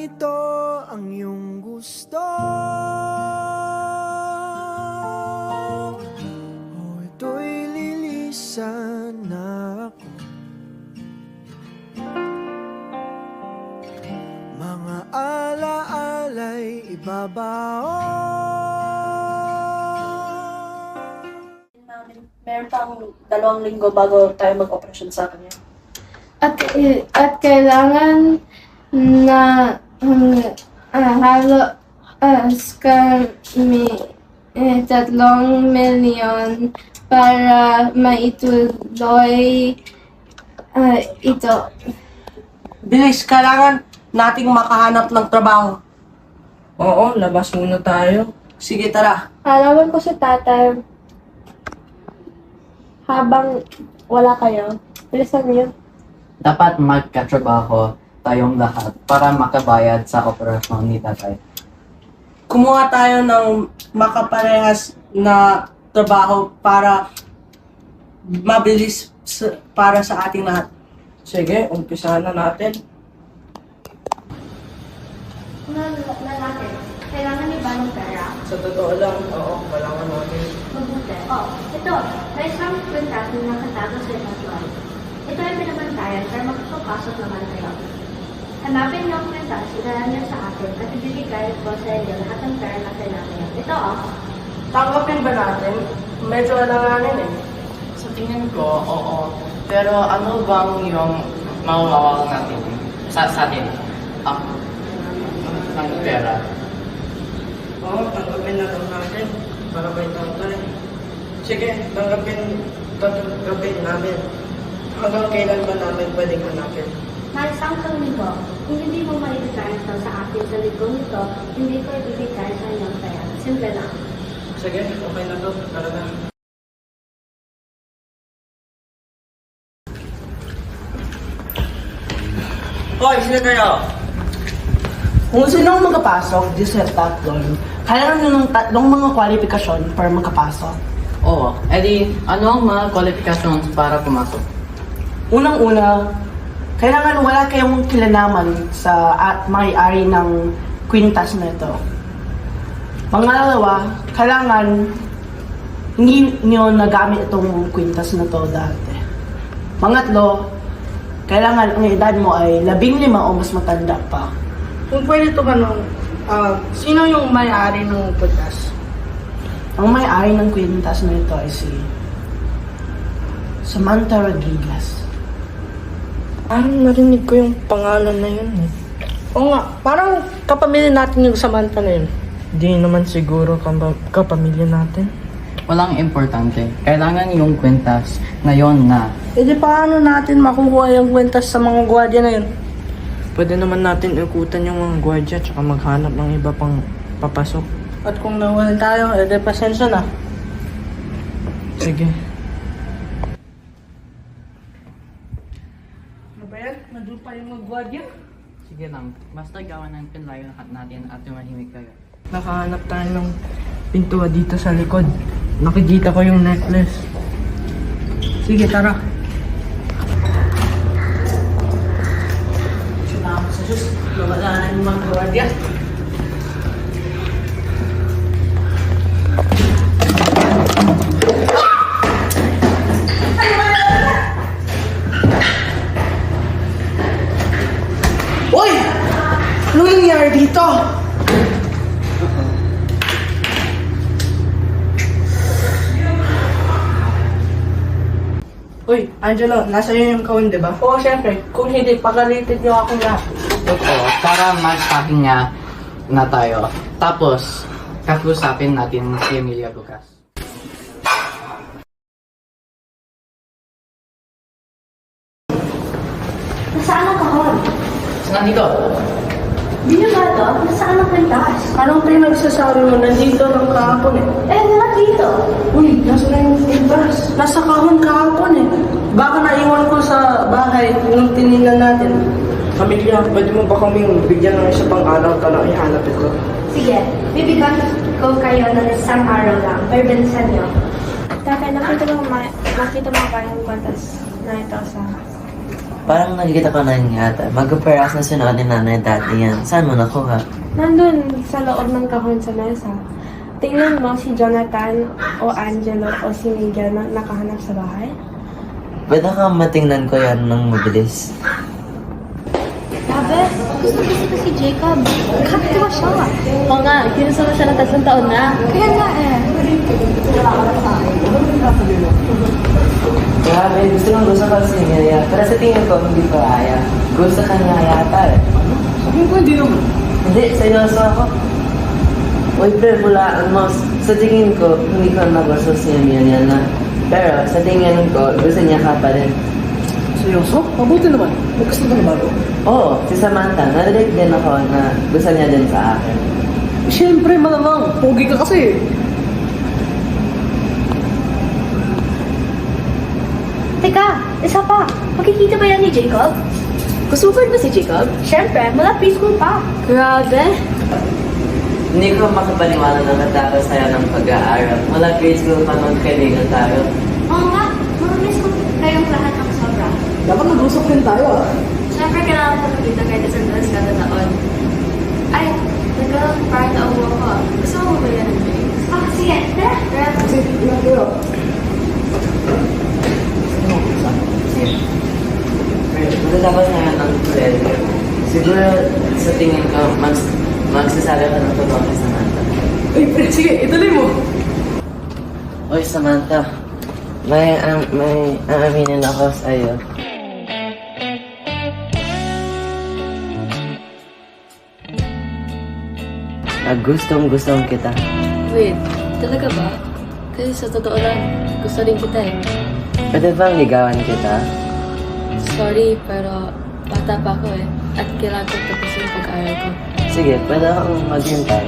ito ang iyong gusto o ito'y lilisan na ako. Mga alaala'y ibabaon. Meron pang 2 linggo bago tayo mag-operasyon sa kanya. At kailangan na halos kami 3 milyon para maituloy ito. Bilis, kailangan nating makahanap ng trabaho. Oo, labas muna tayo. Sige, tara. Halawan ko si tatay habang wala kayo. Bilisan niyo. Dapat magkatrabaho tayong lahat para makabayad sa operasyon ni tatay. Kumuha tayo ng makaparehas na trabaho para mabilis para sa ating lahat. Sige, umpisahan na natin. Lalaki, kailangan ni ba ng pera? Sa totoo lang, oo, kailangan natin. Mabuti. Ito, may isang kwintas na nakatago sa ipatuan. Ito ay pinabantayan para makapapasok naman kayo. Hanapin niyo ang kwintas, idala niyo sa akin at ibibigay ko sa inyo lahat ng pera na kailangan niyo. Ito Tanggapin ba natin? Medyo alanganin eh. Sa tingin ko, oo. Pero ano bang yung mawawala natin sa atin? Ang pera. Oo, tanggapin na lang natin. Para kay tatay. Sige, tanggapin namin. Hanggang kailan ba namin pwedeng hanapin? may isang linggo. Kung hindi mo maibigay ito sa akin sa linggo nito, hindi ko ibibigay sa inyo ang pera. Simple lang. Sige, okay na to. Tara na. Hoy, sino kayo? Kung sino ang magpapasok di sa tatlong, kailangan nyo ng 3 mga kwalifikasyon para magkapasok. Oo, edi ano ang mga qualifications para pumasok? Unang-una, kailangan wala kayong kilalaman sa may-ari ng kwintas na ito. Pangalawa, kailangan hindi nyo nagamit itong kwintas na to dati. Pangatlo, kailangan ang edad mo ay 15 o mas matanda pa. Kung pwede ito sino yung may-ari ng kwintas? Ang may-ari ng kwintas na ito ay si Samantha Rodriguez. Narinig ko yung pangalan na yun eh. Oo nga, parang kapamilya natin yung Samantha na yun. Di naman siguro kapamilya natin. Walang importante. Kailangan yung kwintas na yon na. E di paano natin makukuha yung kwintas sa mga gwardiya na yun? Pwede naman natin ikutan yung mga gwardiya tsaka maghanap ng iba pang papasok. At kung nawalan tayo, e di pasensya na. Sige. Ano ba yan? Nandun pa yung mga gwardiya? Sige lang, basta gawan ng pinlayo natin at tumahimik kayo. Nakahanap tayo ng pintuan dito sa likod. Nakikita ko yung necklace. Sige, tara. Salamat sa Diyos, nawala na yung mga gwardiya. Uy! Anong nangyari dito? Uy, Angelo, nasa iyo yung kahon, di ba? Oo, syempre. Kung hindi, pagalitin niyo ako na. Oo, para mag-packing nga na tayo. Tapos, kakusapin natin si Emilia bukas. Nasaan ang kahon? Saan dito? Di nyo ba ito? Nasaan ang kwintas? Anong pinagsasabi mo? Nandito lang kahapon eh. Wala dito. Uy, nasa na yung pintas? Nasa kahon kahapon eh. Baka naiwan ko sa bahay nung tinignan natin. Pamilya, pwede mo ba kaming bigyan ng isa pang araw ka lang ihanap ito? Sige, bibigyan ko kayo ng isang araw lang. Pero bilisan nyo. Tatay, nakita mo ba yung kwantas na ito sa Parang nakikita ko na yun yata. Mag-peras na sinuot ni nanay dati yan. Saan mo nakuha? Nandun sa loob ng kahon sa mesa. Tingnan mo si Jonathan o Angelo o si Miguel na nakahanap sa bahay. Pwede ka matingnan ko yan ng mabilis. Grabe, gusto ko si Jacob. Kakatawa siya. Oo nga, kinusama siya ng 3 taon na. Kaya nga eh. Grabe, gusto ka sa niya. Pero sa tingin ko, hindi ko kaya. Gusto ka niya yata eh. Sabihin ko, hindi naman. Hindi, seryoso ako. Uy, pre, hulaan mo. Sa tingin ko, hindi ko nagusto si Emilia na. Pero sa tingin ko, gusto niya ka pa rin. Seryoso? Mabuti naman. May gusto ka na bago. Oo, si Samantha. Narinig din ako na gusto niya din sa akin. Siyempre, malamang. Pogi ka kasi. Teka, isa pa. Makikita ba yan ni Jacob? Kusupad ba si Jacob? Siyempre, mula preschool pa. Grabe. Hindi ko makapaniwala na natapos tayo ng pag-aaral. Mula grade school pa nung kaibigan tayo. Oo nga, mabilis ko kayong lahat ng sobra. Dapat nag-usap rin tayo ah. Siyempre, kailangan ko makita kahit isang beses kada taon. Ay, parang nauwa ko. Gusto mo ba yan ng drinks? Ah, sige, tara. Kasi, tingnan ko yun. Matatapos na yan ng koledo. Siguro sa tingin ko, magsasabi ka ng totoo kay Samantha. Ay, pre, sige, ituloy mo. Oy, Samantha. May aaminin ako sa'yo. Gustong kita. Wait, talaga ba? Kasi sa totoo lang, gusto rin kita eh. Pwede bang ligawan kita? Sorry, pero bata pa ako eh. At kailangan ko tapusin yung pag-aaral ko. Sige, pwede akong maghintay.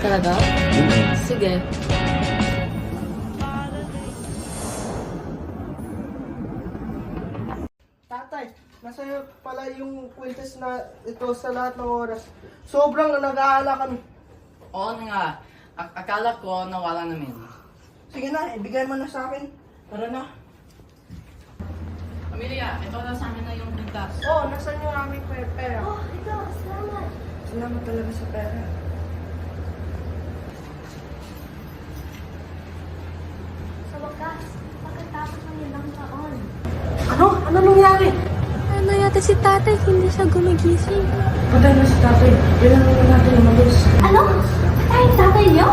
Talaga? Sige. Tatay, nasa'yo pala yung kwintas na ito sa lahat ng oras. Sobrang nag-aalala kami. Oo nga. Akala ko nawala namin. Sige na, ibigay mo na sa akin. Tara na. Amelia, ito na sa amin na yung pintas. Oh, nasan yung aming pera? Oh, ito, salamat. Salamat talaga sa pera. Sa wakas, pagkatapos ng ilang taon. Ano? Ano nangyari? Ano yata si tatay, hindi siya gumigising. Patay na si tatay. Kailangan na natin umalis. Ano? Patay ang tatay niyo?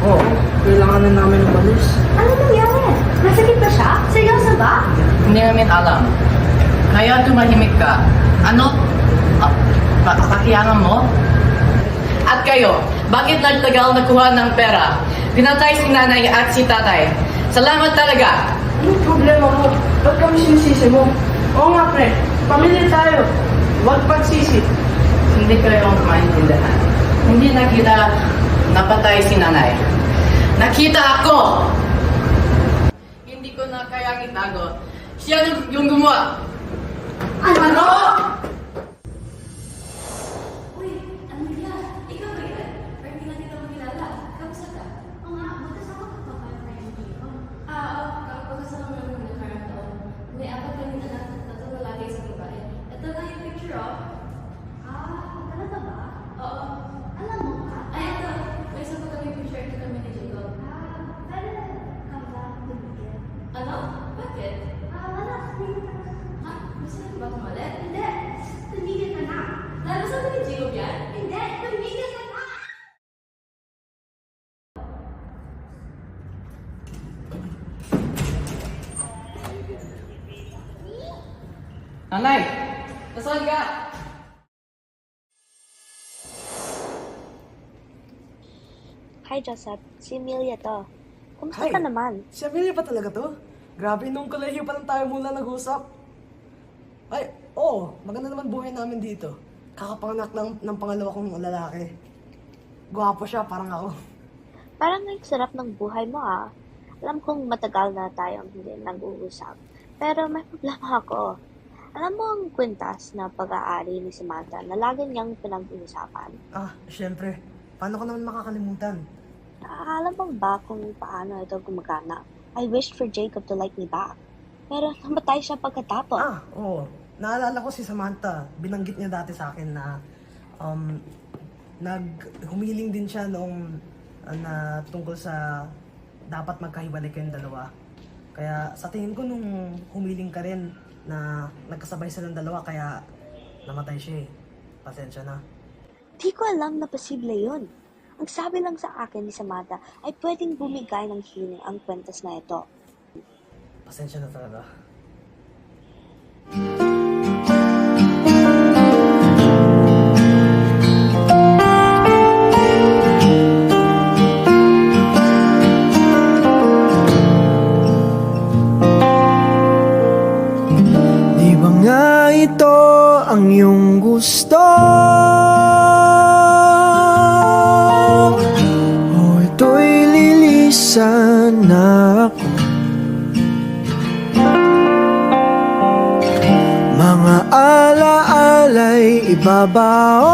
Oo, kailangan na namin umalis. Ano nangyari? Masakit ba siya? Seryoso ba? Hindi namin alam. Kaya tumahimik ka. Ano? Pakiangan mo? At kayo, bakit nagtagal nakuha ng pera? Pinatay si nanay at si tatay. Salamat talaga! Anong problema mo? Ba't kami sinisisi mo? Oo nga, pre. Pamilya tayo. Huwag pagsisi. Hindi kayo maintindihan. Hindi nakita napatay si nanay. Nakita ako! Hindi ko na kayang itago. Siya yung gumawa. Ano? Uy, Amelia, ikaw ba yan? Pero hindi natin ito makilala. Kamusta ka? Oo nga, magkasama ka pa kayo ngayon dito. Oo, kapagkasama namin ng nakarang taon. May 4 kami anak at 3 lalaki sa babae. Ito na yung picture, oh. Talaga ba? Oo. Alam mo ka? Ay, ito. May isa pa kami picture. Ito kami ni Jacob. Pwede ka ba lumigyan? Ano? Bakit? Wala, hindi ka na. Ha? Gusto na ba kumalit? Hindi, tumigil ka na. Nabasa ba ni Jacob yan? Hindi, tumigil ka na! Nanay! Nasaan ka? Hi, Joseph. Si Emilia to. Kumusta Hi. ka naman? Si Amelia pa talaga to? Grabe, nung kolehiyo pa lang tayo mula nag-usap. Ay, oo, maganda naman buhay namin dito. Kakapanganak ng pangalawa kong lalaki. Gwapo siya, parang ako. Parang ang sarap ng buhay mo ah. Alam kong matagal na tayong hindi nag-uusap. Pero may problema ako. Alam mo ang kwintas na pag-aari ni Samantha na lagi niyang pinag-uusapan? Ah, syempre. Paano ko naman makakalimutan? Alam mo ba kung paano ito gumagana? I wished for Jacob to like me back. Pero namatay siya pagkatapos. Ah, oo. naalala ko si Samantha, binanggit niya dati sa akin na humiling din siya noong na tungkol sa dapat magkahiwalay kayong dalawa. Kaya sa tingin ko nung humiling ka rin na nagkasabay silang dalawa kaya namatay siya eh. Pasensya na. Di ko alam na posible yun. Ang sabi lang sa akin ni Samantha ay pwedeng bumigay ng healing ang kwentas na ito. Pasensya na talaga. Di ba nga ito ang iyong gusto? O ito'y lilisan na ako? Mga alaala'y ibabaon.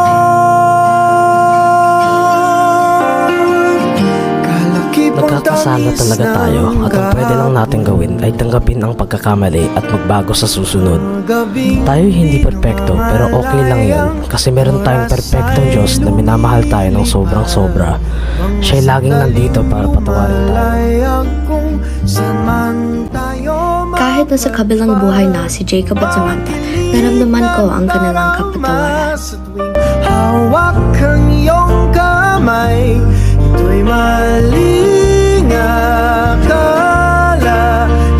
Kalakipang Nagkakasala tamis talaga tayo ng at ang pwede lang natin gawin ay tanggapin ang pagkakamali at magbago sa susunod. gabing Tayo hindi perpekto pero okay lang yun kasi meron tayong perpektong Diyos na minamahal tayo ng sobrang sobra. Siya'y laging nandito para patawarin tayo. Layag kung saan man tayo Kahit nasa kabilang buhay na si Jacob at Samantha, naramdaman ko ang kanilang kapatawaran. sa tuwing hawak ang iyong kamay, ito'y maling akala,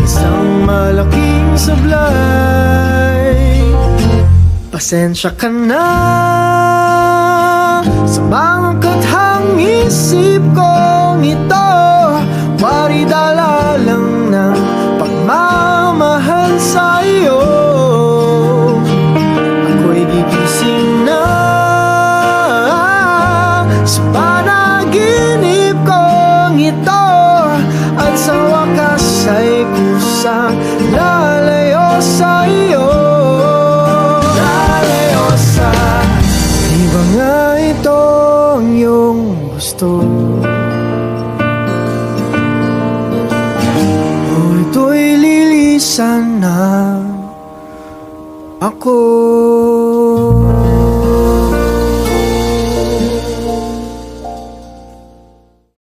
isang malaking sablay. Pasensya ka na sa mga kathang isip kong ito, wari dala lang ng pagmamahal sa'yo. Ako'y gigising na sa panaginip kong ito, at sa wakas ay kusang lalayo sa'yo. Lalayo sa di ba nga ito ang iyong gusto? O ito'y lilisan na ako.